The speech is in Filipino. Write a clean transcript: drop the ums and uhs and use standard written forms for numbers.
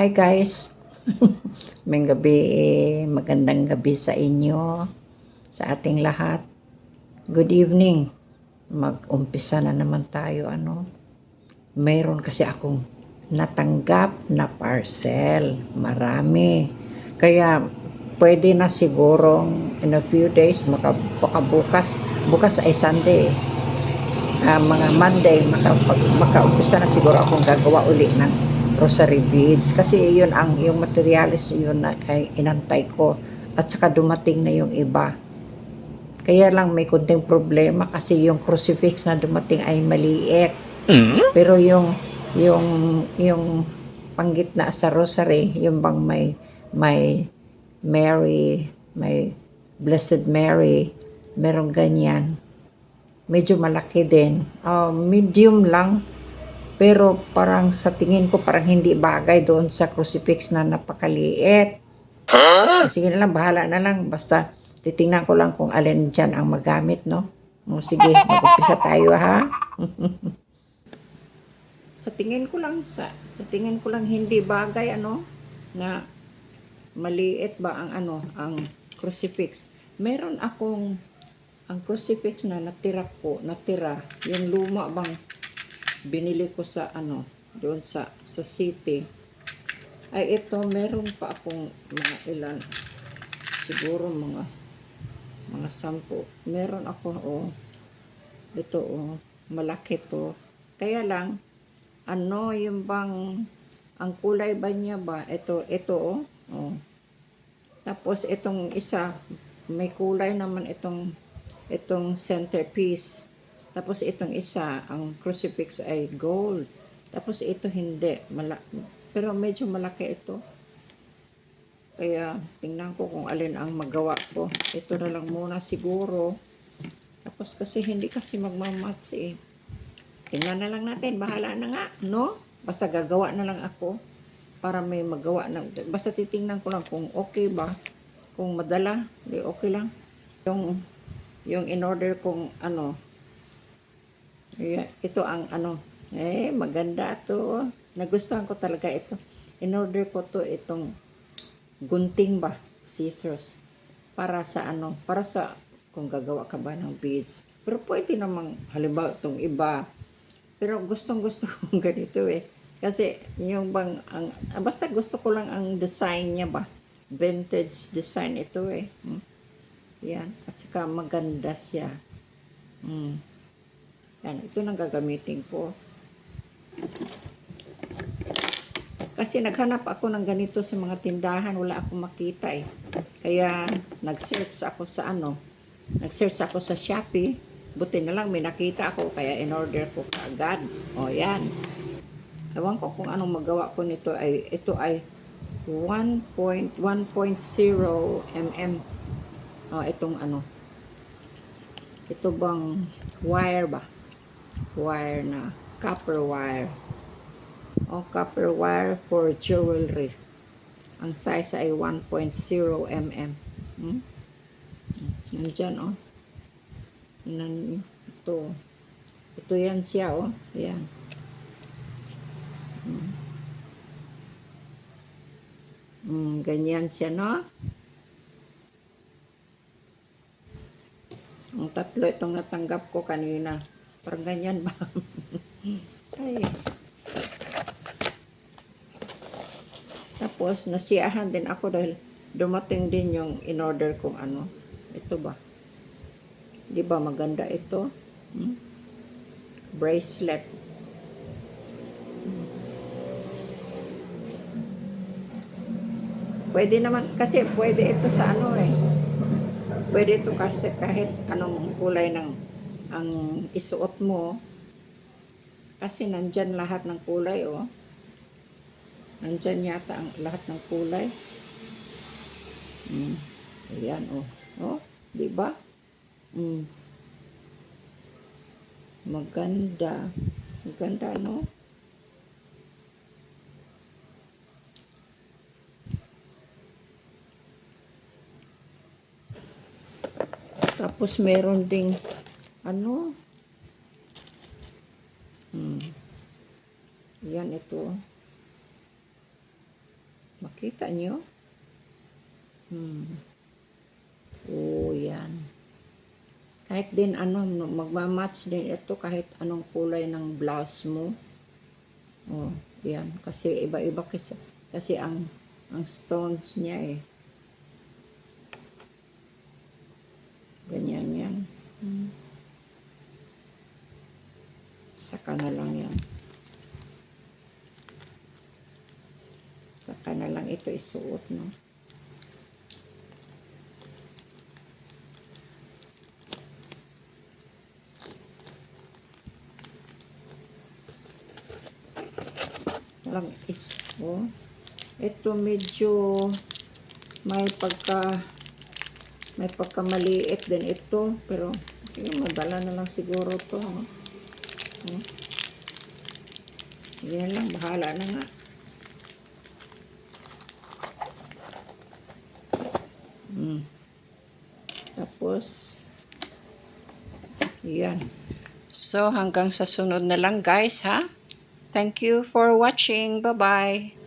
Hi guys, may gabi, magandang gabi sa inyo, sa ating lahat. Good evening. Mag-umpisa na naman tayo. Mayroon kasi akong natanggap na parcel. Marami. Kaya pwede na sigurong in a few days, baka bukas ay Sunday. Mga Monday, makaumpisa na siguro akong gagawa uli ng rosary beads kasi yung materialis yun na ay inantay ko at saka dumating na yung iba. Kaya lang may kunting problema kasi yung crucifix na dumating ay maliit. Pero yung panggitna sa rosary, yung bang may Mary, may Blessed Mary, merong ganyan. Medyo malaki din. Medium lang. Pero parang sa tingin ko parang hindi bagay doon sa crucifix na napakaliit. Sige na lang, bahala na lang. Basta titingnan ko lang kung alin dyan ang magamit, no? Sige, mag-umpisa tayo ha. sa tingin ko lang hindi bagay na maliit ba ang crucifix. Meron akong ang crucifix na natira, yung luma bang binili ko sa doon sa city, ay ito meron pa akong mga ilan, siguro mga 10. Meron ako ito malaki to. Kaya lang yung bang ang kulay ba niya ba ito tapos itong isa may kulay naman itong centerpiece. Tapos itong isa, ang crucifix ay gold. Tapos ito hindi. Pero medyo malaki ito. Kaya tingnan ko kung alin ang magawa ko. Ito na lang muna siguro. Tapos kasi hindi kasi magmamatch eh. Tingnan na lang natin. Bahala na nga, no? Basta gagawa na lang ako para may magawa na. Basta titingnan ko lang kung okay ba. Kung madala, okay lang. Yung in order kong ito ang maganda to. Nagustuhan ko talaga ito. In order ko to itong gunting ba, scissors. Para sa kung gagawa ka ba ng beads. Pero pwede namang halimbawa itong iba. Pero gustong-gusto kong ganito eh. Kasi yung bang basta gusto ko lang ang design niya ba. Vintage design ito eh. Yan, at saka maganda siya. Yan, ito nang gagamitin ko. Kasi naghanap ako ng ganito sa mga tindahan, wala akong makita eh. Kaya nag-search ako sa Shopee. Buti na lang may nakita ako, kaya in-order ko kaagad. Yan. Ewan ko kung anong magawa ko nito ito ay 1.0 mm. Itong ito bang wire ba? Wire na copper wire. Copper wire for jewelry. Ang size ay 1.0 mm. Nandyan ito yan siya yan. Ganyan siya, no? Ang tatlo itong natanggap ko kanina. Parang ganyan ba? Ay. Tapos, nasiyahan din ako dahil dumating din yung in-order kong Ito ba? Di ba maganda ito? Bracelet. Pwede naman, kasi pwede ito sa pwede ito kasi kahit anong kulay ang isuot mo. Kasi nandyan lahat ng kulay, Nandyan yata ang lahat ng kulay. Ayan, di ba? Maganda. Maganda, no? Tapos meron ding yan ito. Makita nyo? Oh, yan. Kahit din ano, magmamatch din ito kahit anong kulay ng blouse mo. Oh, yan. Kasi iba-iba kasi ang stones niya eh. Ganyan yan. Saka na lang yan. Saka na lang ito isuot, no? Lang is, oh. Ito medyo may pagkamaliit din ito, pero sige, madala na lang siguro to, no? Oh. Sige na lang, bahala na nga. Tapos, yan. So, hanggang sa sunod na lang guys, ha? Thank you for watching. Bye-bye.